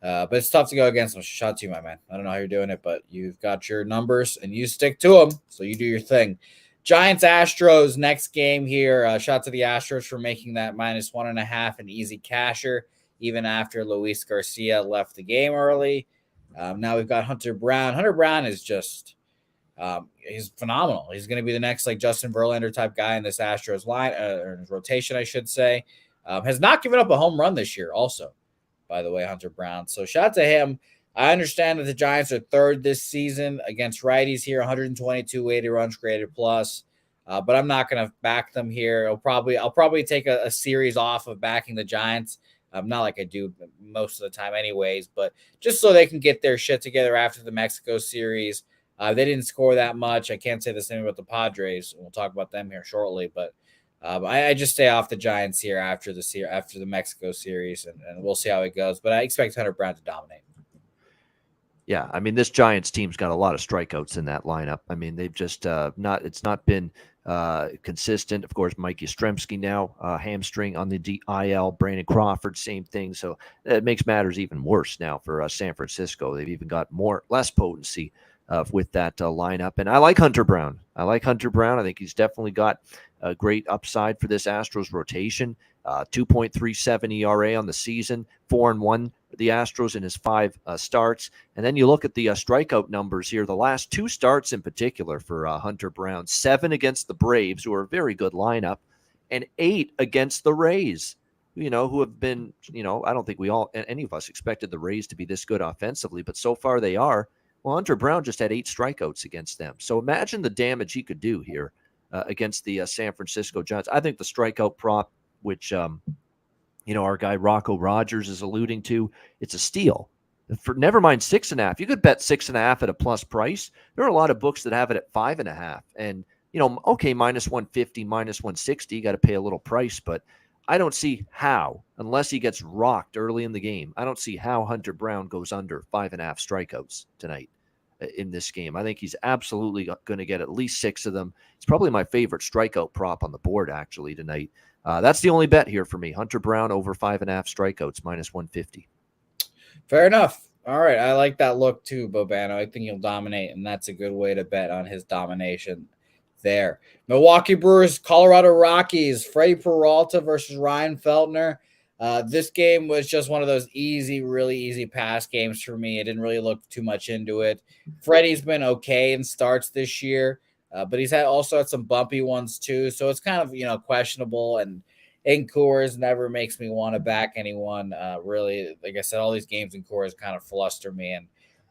But it's tough to go against him. Shout out to you, my man. I don't know how you're doing it, but you've got your numbers and you stick to them. So you do your thing. Giants Astros next game here. Shout out to the Astros for making that minus 1.5 an easy casher, even after Luis Garcia left the game early. Now we've got Hunter Brown. Hunter Brown is just he's phenomenal. He's going to be the next Justin Verlander type guy in this Astros line or rotation, I should say. Has not given up a home run this year also, by the way, Hunter Brown. So shout out to him. I understand that the Giants are 3rd this season against righties here, 122 weighted runs created plus. But I'm not going to back them here. I'll probably take a series off of backing the Giants. Not like I do most of the time anyways, but just so they can get their shit together after the Mexico series. They didn't score that much. I can't say the same about the Padres. We'll talk about them here shortly, but I just stay off the Giants here after the Mexico series, and we'll see how it goes. But I expect Hunter Brown to dominate. Yeah, I mean, this Giants team's got a lot of strikeouts in that lineup. I mean, they've just it's not been consistent. Of course, Mike Yastrzemski now hamstring on the IL. Brandon Crawford, same thing. So it makes matters even worse now for San Francisco. They've even got less potency with that lineup. And I like Hunter Brown. I think he's definitely got a great upside for this Astros rotation. 2.37 ERA on the season, 4-1 the Astros in his 5 starts. And then you look at the strikeout numbers here. The last 2 starts in particular for Hunter Brown, 7 against the Braves, who are a very good lineup, and 8 against the Rays, who have been, I don't think any of us expected the Rays to be this good offensively, but so far they are. Well, Hunter Brown just had 8 strikeouts against them. So imagine the damage he could do here against the San Francisco Giants. I think the strikeout prop, which our guy Rocco Rogers is alluding to, it's a steal. For never mind 6.5. You could bet 6.5 at a plus price. There are a lot of books that have it at 5.5. And okay, minus 150, minus 160, you got to pay a little price, but I don't see how, unless he gets rocked early in the game, I don't see how Hunter Brown goes under 5.5 strikeouts tonight in this game. I think he's absolutely going to get at least 6 of them. It's probably my favorite strikeout prop on the board actually tonight. That's the only bet here for me. Hunter Brown over 5.5 strikeouts, minus 150. Fair enough. All right. I like that look too, Bobano. I think he'll dominate, and that's a good way to bet on his domination there. Milwaukee Brewers, Colorado Rockies, Freddie Peralta versus Ryan Feltner. This game was just one of those really easy pass games for me. I didn't really look too much into it. Freddie's been okay in starts this year. But he's also had some bumpy ones too. So it's kind of, questionable, and in Coors never makes me want to back anyone. Really, like I said, all these games in Coors kind of fluster me. And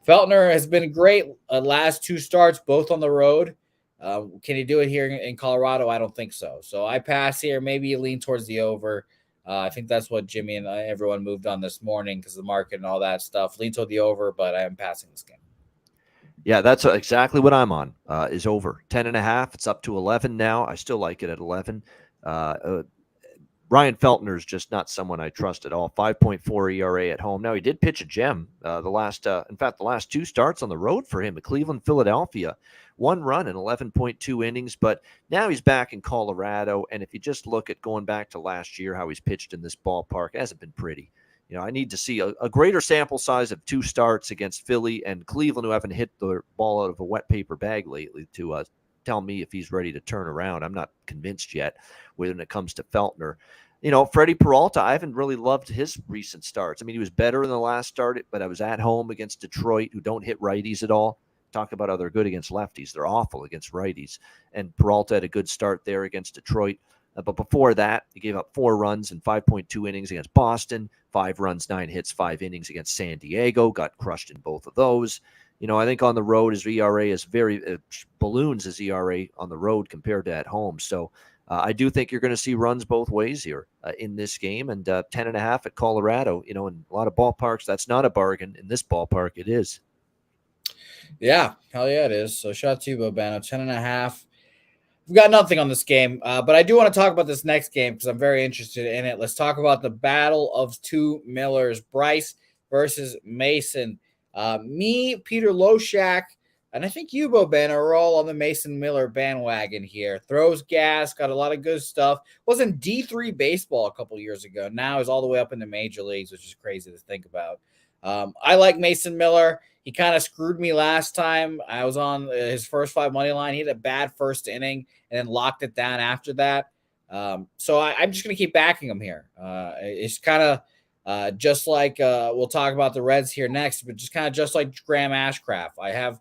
Feltner has been great last 2 starts, both on the road. Can he do it here in Colorado? I don't think so. So I pass here. Maybe you lean towards the over. I think that's what Jimmy and everyone moved on this morning because of the market and all that stuff. Lean toward the over, but I am passing this game. Yeah, that's exactly what I'm on, is over 10.5. It's up to 11 now. I still like it at 11. Ryan Feltner is just not someone I trust at all. 5.4 ERA at home. Now, he did pitch a gem the last 2 starts on the road for him at Cleveland, Philadelphia. 1 run in 11.2 innings, but now he's back in Colorado. And if you just look at going back to last year, how he's pitched in this ballpark, it hasn't been pretty. I need to see a greater sample size of 2 starts against Philly and Cleveland, who haven't hit the ball out of a wet paper bag lately, to tell me if he's ready to turn around. I'm not convinced yet when it comes to Feltner. Freddie Peralta, I haven't really loved his recent starts. I mean, he was better in the last start, but I was at home against Detroit, who don't hit righties at all. Talk about how they're good against lefties. They're awful against righties. And Peralta had a good start there against Detroit. But before that, he gave up 4 runs in 5.2 innings against Boston, 5 runs, 9 hits, 5 innings against San Diego, got crushed in both of those. I think on the road, his ERA is balloons his ERA on the road compared to at home. So I do think you're going to see runs both ways here in this game, and 10.5 at Colorado, in a lot of ballparks, that's not a bargain. In this ballpark, it is. Yeah, hell yeah, it is. So shout out to you, Bobano. 10.5. We've got nothing on this game, but I do want to talk about this next game because I'm very interested in it. Let's talk about the battle of 2 Millers, Bryce versus Mason. Me, Peter Loshak, and I think you, Bobana, are all on the Mason Miller bandwagon here. Throws gas, got a lot of good stuff. Was in D3 baseball a couple years ago. Now he's all the way up in the major leagues, which is crazy to think about. I like Mason Miller. He kind of screwed me last time. I was on his first 5 money line. He had a bad first inning and then locked it down after that. So I'm just going to keep backing him here. It's kind of just like we'll talk about the Reds here next, but just kind of just like Graham Ashcraft. I have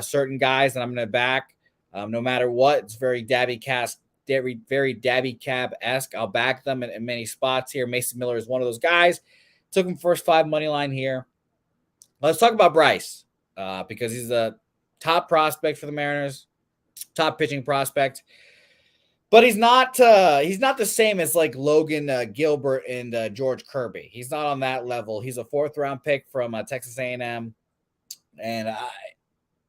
certain guys that I'm going to back no matter what. It's very very Dabby Cab-esque. I'll back them in many spots here. Mason Miller is one of those guys. Took him first 5 money line here. Let's talk about Bryce because he's the top prospect for the Mariners, top pitching prospect. But he's not the same as like Logan Gilbert and George Kirby. He's not on that level. He's a 4th round pick from Texas A&M, and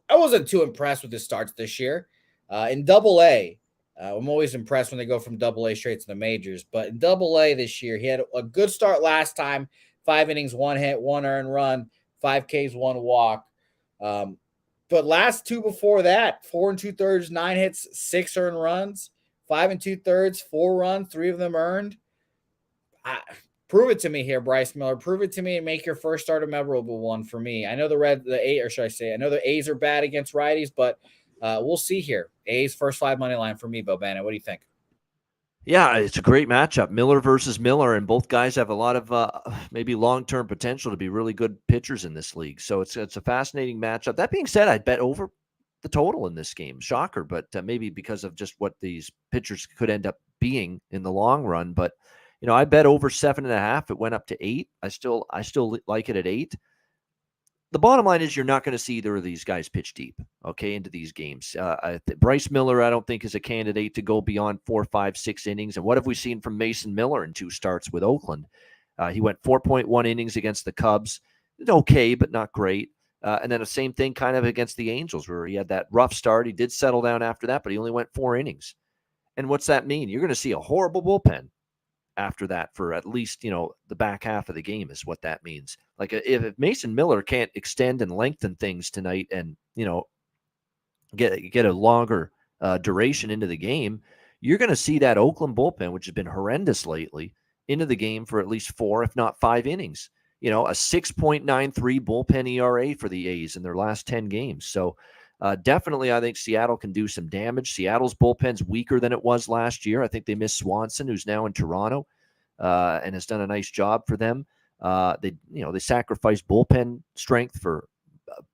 I wasn't too impressed with his starts this year. In Double A, I'm always impressed when they go from Double A straight to the majors. But in Double A this year, he had a good start last time: 5 innings, 1 hit, 1 earned run, 5 Ks, 1 walk. Um, but last two before that, 4 2/3, 9 hits, 6 earned runs, 5 2/3, 4 runs, 3 of them earned. Prove it to me here, Bryce Miller. Prove it to me and make your first start a memorable one for me. I know I know the A's are bad against righties, but we'll see here. A's first 5 money line for me, Bo Bennett. What do you think? Yeah, it's a great matchup. Miller versus Miller, and both guys have a lot of maybe long-term potential to be really good pitchers in this league. So it's a fascinating matchup. That being said, I'd bet over the total in this game. Shocker, but maybe because of just what these pitchers could end up being in the long run. But I bet over 7.5. It went up to 8. I still like it at 8. The bottom line is you're not going to see either of these guys pitch deep, okay, into these games. Bryce Miller, I don't think, is a candidate to go beyond 4, 5, 6 innings. And what have we seen from Mason Miller in 2 starts with Oakland? He went 4.1 innings against the Cubs. Okay, but not great. And then the same thing kind of against the Angels, where he had that rough start. He did settle down after that, but he only went 4 innings. And what's that mean? You're going to see a horrible bullpen after that for at least, the back half of the game is what that means. Like if Mason Miller can't extend and lengthen things tonight and, get a longer duration into the game, you're going to see that Oakland bullpen, which has been horrendous lately, into the game for at least 4, if not 5 innings. A 6.93 bullpen ERA for the A's in their last 10 games. So definitely, I think Seattle can do some damage. Seattle's bullpen's weaker than it was last year. I think they missed Swanson, who's now in Toronto, and has done a nice job for them. They sacrificed bullpen strength for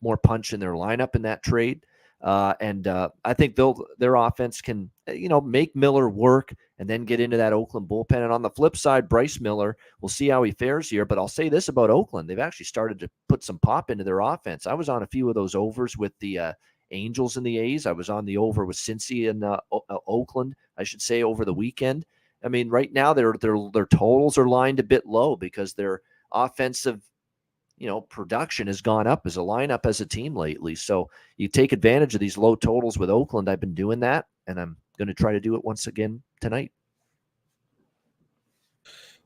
more punch in their lineup in that trade. And I think their offense can, make Miller work and then get into that Oakland bullpen. And on the flip side, Bryce Miller, we'll see how he fares here. But I'll say this about Oakland. They've actually started to put some pop into their offense. I was on a few of those overs with the Angels and the A's. I was on the over with Cincy and Oakland, I should say, over the weekend. I mean, right now their totals are lined a bit low because their offensive production has gone up as a lineup, as a team lately. So you take advantage of these low totals with Oakland. I've been doing that, and I'm going to try to do it once again tonight.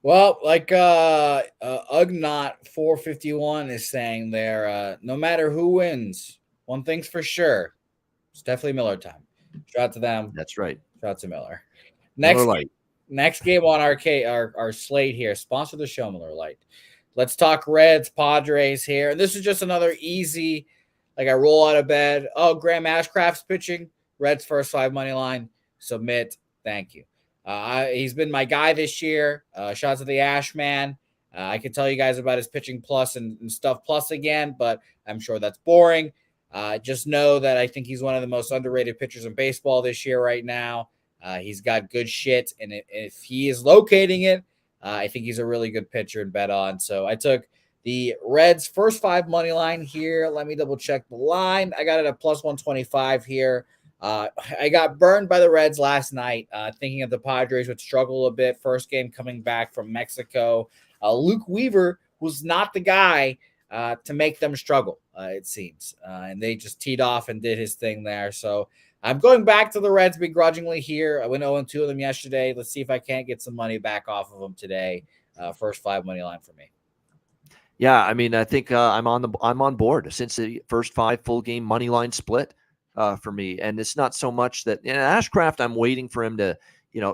Well, like Ugnaught 451 is saying there, no matter who wins, one thing's for sure, it's definitely Miller time. Shout out to them. That's right. Shout out to Miller. Miller Lite. Next game on our slate here, sponsor the show, Miller Lite. Let's talk Reds, Padres here. And this is just another easy, like I roll out of bed. Oh, Graham Ashcraft's pitching. Reds first 5 money line. Submit. Thank you. He's been my guy this year. Shout out to the Ash man. I could tell you guys about his pitching plus and stuff plus again, but I'm sure that's boring. Just know that I think he's one of the most underrated pitchers in baseball this year right now. He's got good shit, and if he is locating it, I think he's a really good pitcher and bet on. So I took the Reds first 5 money line here. Let me double check the line. I got it at plus 125 here. I got burned by the Reds last night, thinking of the Padres would struggle a bit. First game coming back from Mexico. Luke Weaver was not the guy to make them struggle, it seems. And they just teed off and did his thing there. So I'm going back to the Reds begrudgingly here. I went 0-2 of them yesterday. Let's see if I can't get some money back off of them today. First 5 money line for me. Yeah, I mean, I think I'm on board since the first 5 full game money line split for me. And it's not so much that Ashcraft, I'm waiting for him to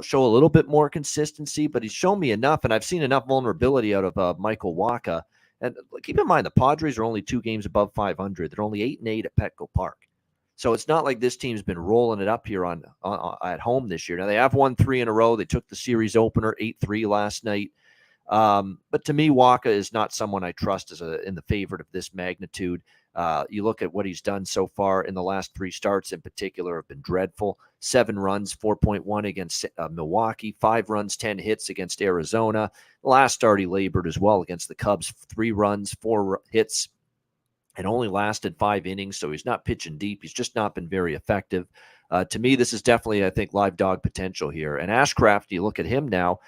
show a little bit more consistency, but he's shown me enough, and I've seen enough vulnerability out of Michael Wacha. And keep in mind, the Padres are only 2 games above 500. They're only 8-8 at Petco Park. So it's not like this team's been rolling it up here on at home this year. Now, they have won 3 in a row. They took the series opener 8-3 last night. But to me, Wacha is not someone I trust in the favorite of this magnitude. You look at what he's done so far in the last 3 starts in particular have been dreadful. 7 runs, 4.1 against Milwaukee, 5 runs, 10 hits against Arizona. The last start he labored as well against the Cubs, 3 runs, 4 hits, and only lasted 5 innings, so he's not pitching deep. He's just not been very effective. To me, this is definitely, I think, live dog potential here. And Ashcraft, you look at him now,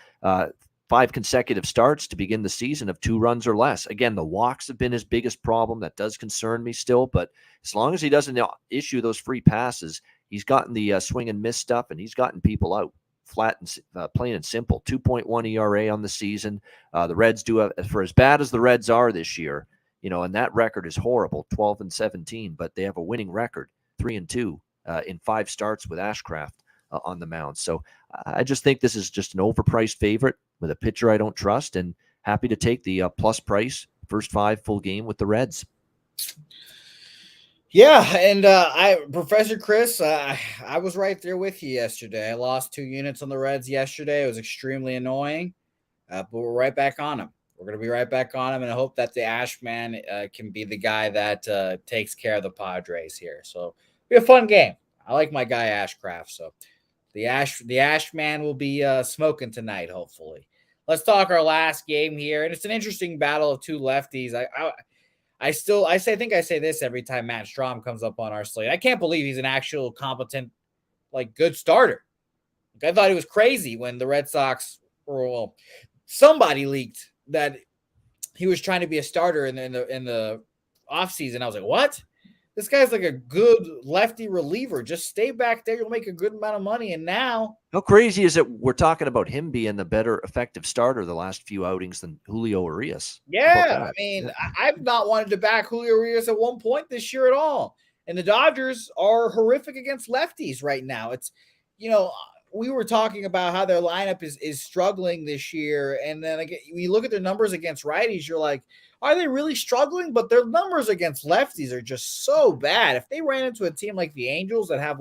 5 consecutive starts to begin the season of 2 runs or less. Again, the walks have been his biggest problem. That does concern me still, but as long as he doesn't issue those free passes, he's gotten the swing and miss stuff, and he's gotten people out flat and plain and simple. 2.1 ERA on the season. The Reds do have, for as bad as the Reds are this year, and that record is horrible, 12-17, but they have a winning record, 3-2 in 5 starts with Ashcraft on the mound. So I just think this is just an overpriced favorite with a pitcher I don't trust, and happy to take the plus price first 5 full game with the Reds. Yeah, and Professor Chris, I was right there with you yesterday. I lost 2 units on the Reds yesterday. It was extremely annoying, but we're right back on them. We're going to be right back on him, and I hope that the Ashman can be the guy that takes care of the Padres here. So it'll be a fun game. I like my guy Ashcraft, so the Ashman will be smoking tonight, hopefully. Let's talk our last game here, and it's an interesting battle of 2 lefties. I think I say this every time Matt Strahm comes up on our slate. I can't believe he's an actual competent, good starter. I thought he was crazy when the Red Sox, somebody leaked that he was trying to be a starter in the offseason. I was like, what? This guy's like a good lefty reliever. Just stay back there. You'll make a good amount of money. And now, how crazy is it we're talking about him being the better effective starter the last few outings than Julio Urias? Yeah, I mean, I've not wanted to back Julio Urias at one point this year at all. And the Dodgers are horrific against lefties right now. It's, we were talking about how their lineup is struggling this year. And then you look at their numbers against righties, you're like, are they really struggling? But their numbers against lefties are just so bad. If they ran into a team like the Angels that have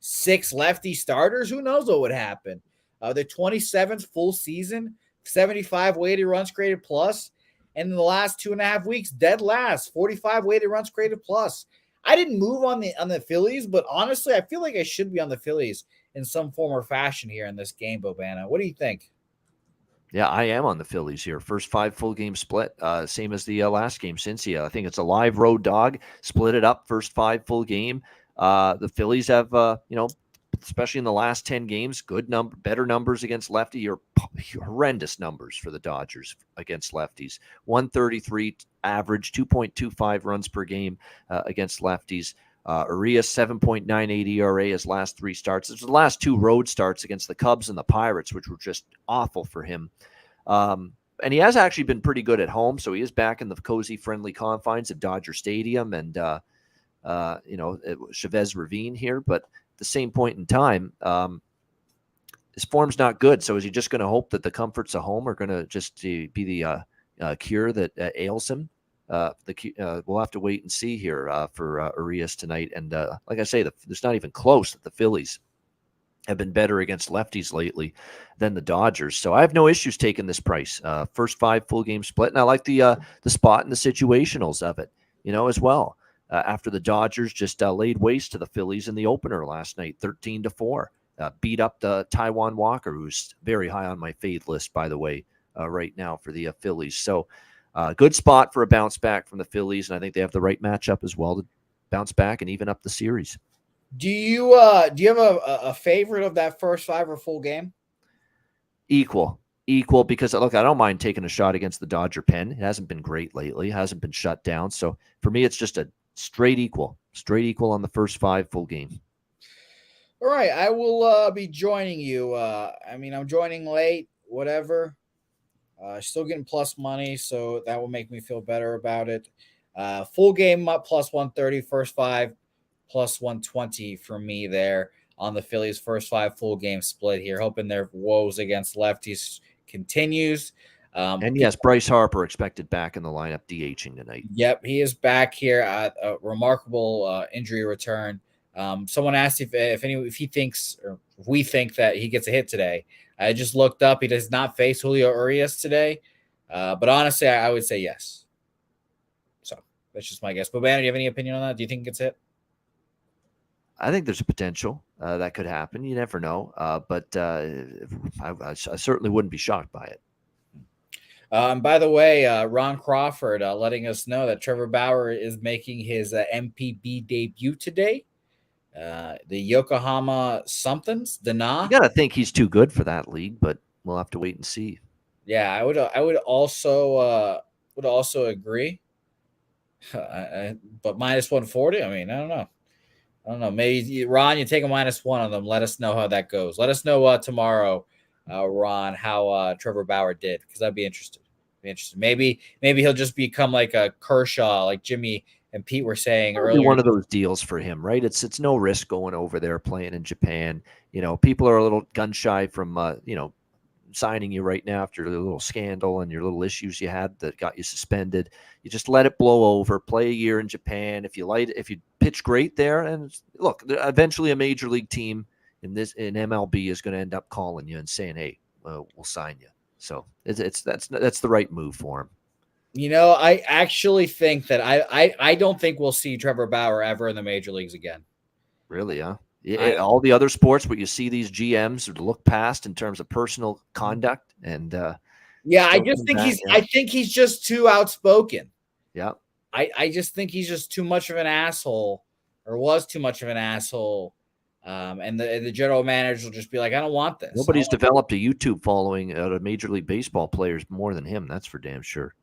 6 lefty starters, who knows what would happen? Their 27th full season, 75 weighted runs created plus. And in the last 2.5 weeks, dead last, 45 weighted runs created plus. I didn't move on the Phillies, but honestly, I feel like I should be on the Phillies in some form or fashion here in this game, Bobana. What do you think? Yeah, I am on the Phillies here. First 5 full game split, same as the last game, Cincy. I think it's a live road dog. Split it up, first 5 full game. The Phillies have, especially in the last 10 games, better numbers against lefty, or horrendous numbers for the Dodgers against lefties. 133 average, 2.25 runs per game against lefties. Urias 7.98 ERA his last 3 starts. It's the last 2 road starts against the Cubs and the Pirates, which were just awful for him. And he has actually been pretty good at home, so he is back in the cozy, friendly confines of Dodger Stadium and Chavez Ravine here. But at the same point in time, his form's not good. So is he just going to hope that the comforts of home are going to just be the cure that ails him? We'll have to wait and see here for Urias tonight. And like I say, it's not even close that the Phillies have been better against lefties lately than the Dodgers. So I have no issues taking this price. First 5 full game split. And I like the spot and the situationals of it, as well. After the Dodgers just laid waste to the Phillies in the opener last night, 13-4. Beat up the Taijuan Walker, who's very high on my fade list, by the way, right now for the Phillies. So good spot for a bounce back from the Phillies, and I think they have the right matchup as well to bounce back and even up the series. Do you have a favorite of that first 5 or full game? Equal, because look, I don't mind taking a shot against the Dodger pen. It hasn't been great lately. It hasn't been shut down. So for me, it's just a straight equal on the first 5 full game. All right, I will be joining you. I'm joining late, whatever. Still getting plus money, so that will make me feel better about it. Full game up plus 130, first 5 plus 120 for me there on the Phillies' first 5 full game split here. Hoping their woes against lefties continues. And yes, Bryce Harper expected back in the lineup, DHing tonight. Yep, he is back here at a remarkable injury return. Someone asked if he thinks, or if we think that he gets a hit today. I just looked up. He does not face Julio Urias today. But honestly, I would say yes. So that's just my guess. But Banner, do you have any opinion on that? Do you think it gets hit? I think there's a potential that could happen. You never know. But I certainly wouldn't be shocked by it. By the way, Ron Crawford letting us know that Trevor Bauer is making his MPB debut today. The Yokohama somethings, Dana. You got to think he's too good for that league, but we'll have to wait and see. Yeah, I would also agree. But minus 140. I mean, I don't know. I don't know. Maybe Ron, you take a -1 on them. Let us know how that goes. Let us know tomorrow, Ron, how Trevor Bauer did, because I'd be interested. Maybe he'll just become like a Kershaw, like Jimmy and Pete were saying It'll be earlier. one of those deals for him, right? It's no risk going over there playing in Japan. People are a little gun shy from signing you right now after the little scandal and your little issues you had that got you suspended. You just let it blow over, play a year in Japan. If you pitch great there, and look, eventually a major league team in MLB is going to end up calling you and saying, "Hey, we'll sign you." So that's the right move for him. I actually think that I don't think we'll see Trevor Bauer ever in the major leagues again. Really, huh? I All the other sports where you see these GMs look past in terms of personal conduct and Yeah, I still just come think back. he's Yeah, I think he's just too outspoken. yeah. I just think he's just too much of an asshole, or was too much of an asshole. And the general manager will just be like, I don't want this. Nobody's developed a YouTube following out of Major League Baseball players more than him. That's for damn sure.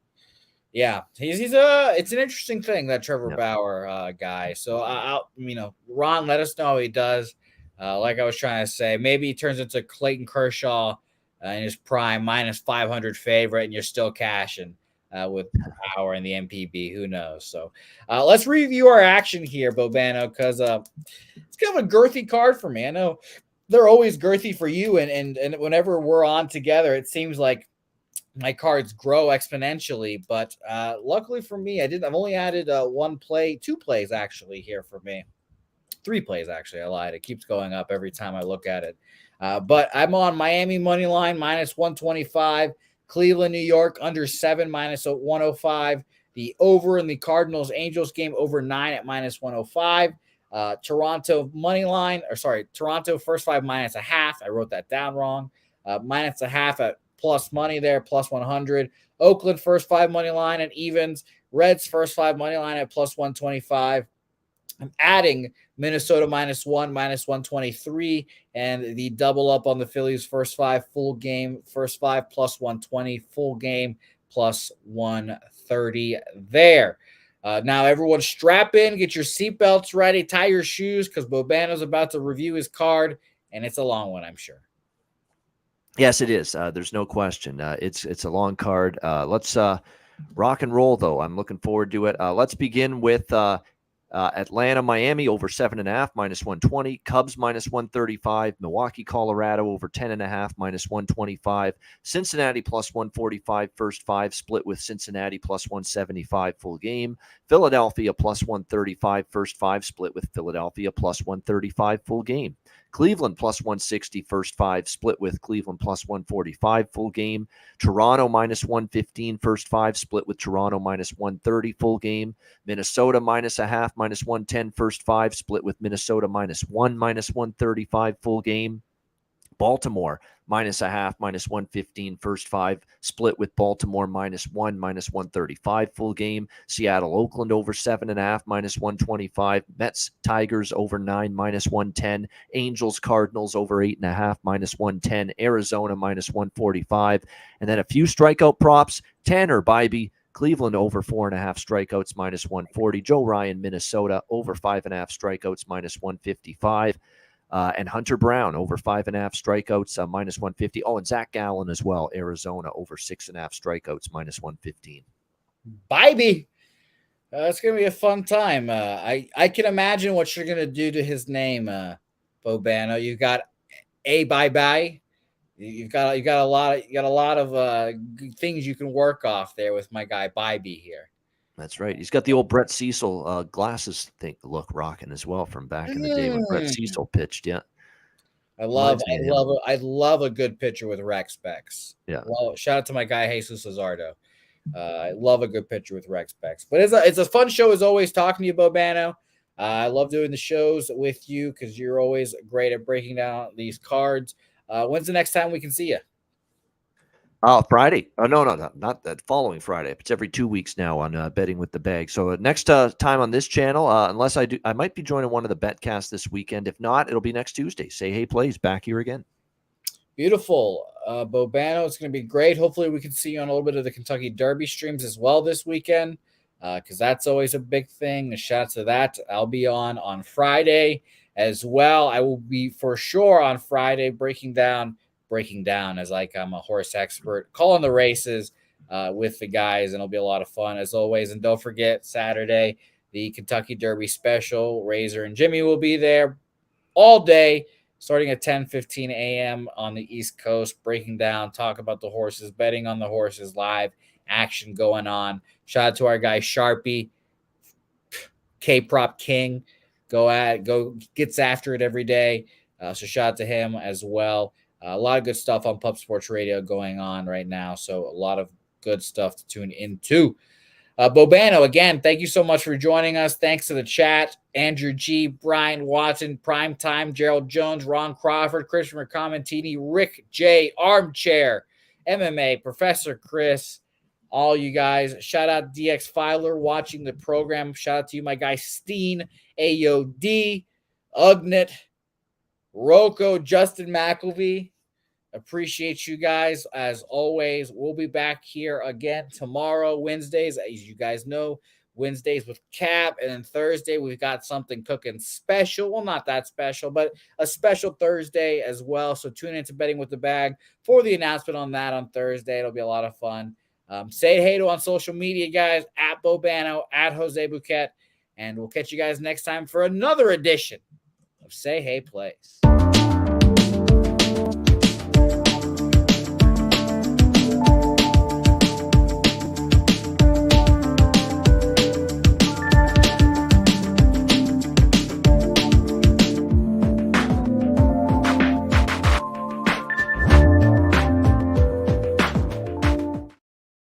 Yeah, it's an interesting thing, that Trevor Yeah. Bauer guy. So Ron, let us know how he does. Like I was trying to say, maybe he turns into Clayton Kershaw in his prime, -500 favorite, and you're still cashing with Bauer and the MPB. Who knows? So let's review our action here, Bobano, because it's kind of a girthy card for me. I know they're always girthy for you, and whenever we're on together, it seems like my cards grow exponentially. But luckily for me, I've only added two plays actually here for me. Three plays actually. I lied. It keeps going up every time I look at it. But I'm on Miami money line -125, Cleveland, New York under 7 -105, the over in the Cardinals Angels game over 9 at -105. Toronto money line, or sorry, Toronto first 5 -0.5. I wrote that down wrong. -0.5 at plus money there, +100. Oakland first 5 money line at evens. Reds first 5 money line at +125. I'm adding Minnesota -1, -123, and the double up on the Phillies first 5 full game, first 5 +120, full game +130 there. Now, everyone strap in, get your seatbelts ready, tie your shoes, because Bobano's about to review his card, and it's a long one, I'm sure. Yes, it is. There's no question. It's a long card. Let's rock and roll, though. I'm looking forward to it. Let's begin with Atlanta, Miami over 7.5 -120. Cubs -135. Milwaukee, Colorado over 10.5 -125. Cincinnati +145 first 5 split with Cincinnati +175 full game. Philadelphia +135 first 5 split with Philadelphia +135 full game. Cleveland +160 first 5 split with Cleveland +145 full game. Toronto -115 first 5 split with Toronto -130 full game. Minnesota -0.5 -110 first 5 split with Minnesota -1 -135 full game. Baltimore -0.5 -115 first 5 split with Baltimore -1 -135 full game. Seattle Oakland over 7.5 -125. Mets Tigers over 9 -110. Angels Cardinals over 8.5 -110. Arizona -145. And then a few strikeout props. Tanner Bybee, Cleveland over 4.5 strikeouts -140. Joe Ryan, Minnesota over 5.5 strikeouts -155. And Hunter Brown over 5.5 strikeouts -150. Oh, and Zach Gallen as well. Arizona over 6.5 strikeouts -115. Bybee. It's gonna be a fun time. I can imagine what you're gonna do to his name, Bobano. You've got a bye. You got a lot of things you can work off there with my guy Bybee here. That's right. He's got the old Brett Cecil glasses look rocking as well from back in the day when Brett Mm. Cecil pitched. Yeah, I love, reminds me I of him. love, I love a good pitcher with rec specs. Yeah. Well, shout out to my guy Jesus Luzardo. I love a good pitcher with rec specs. But it's a fun show as always talking to you, Bobano. I love doing the shows with you because you're always great at breaking down these cards. When's the next time we can see you? Friday. Oh, no, not that following Friday. It's every 2 weeks now on Betting with the Bag. So next time on this channel, unless I might be joining one of the betcasts this weekend. If not, it'll be next Tuesday. Say Hey Plays back here again. Beautiful. Bobano, it's going to be great. Hopefully, we can see you on a little bit of the Kentucky Derby streams as well this weekend, because that's always a big thing. A shout out to that. I'll be on Friday as well. I will be for sure on Friday breaking down as like I'm a horse expert, calling the races with the guys, and it'll be a lot of fun as always. And don't forget Saturday, the Kentucky Derby special. Razor and Jimmy will be there all day, starting at 10:15 a.m. on the East Coast, breaking down, talk about the horses, betting on the horses, live action going on. Shout out to our guy Sharpie, K-Prop King. Go gets after it every day. So shout out to him as well. A lot of good stuff on Pup Sports Radio going on right now. So a lot of good stuff to tune into. Bobano, again, thank you so much for joining us. Thanks to the chat. Andrew G, Brian Watson, Primetime, Gerald Jones, Ron Crawford, Christopher Commentini, Rick J, Armchair, MMA, Professor Chris, all you guys. Shout out DX Filer watching the program. Shout out to you, my guy Steen, AOD, Ugnet, Rocco, Justin McElvey. Appreciate you guys as always. We'll be back here again tomorrow, Wednesdays. As you guys know, Wednesdays with Cap, and then Thursday we've got something cooking special. Well, not that special, but a special Thursday as well. So tune into Betting with the Bag for the announcement on that on Thursday. It'll be a lot of fun. Say hey to on social media, guys, at Bobano, at Jose Bouquett, and we'll catch you guys next time for another edition of Say Hey Plays.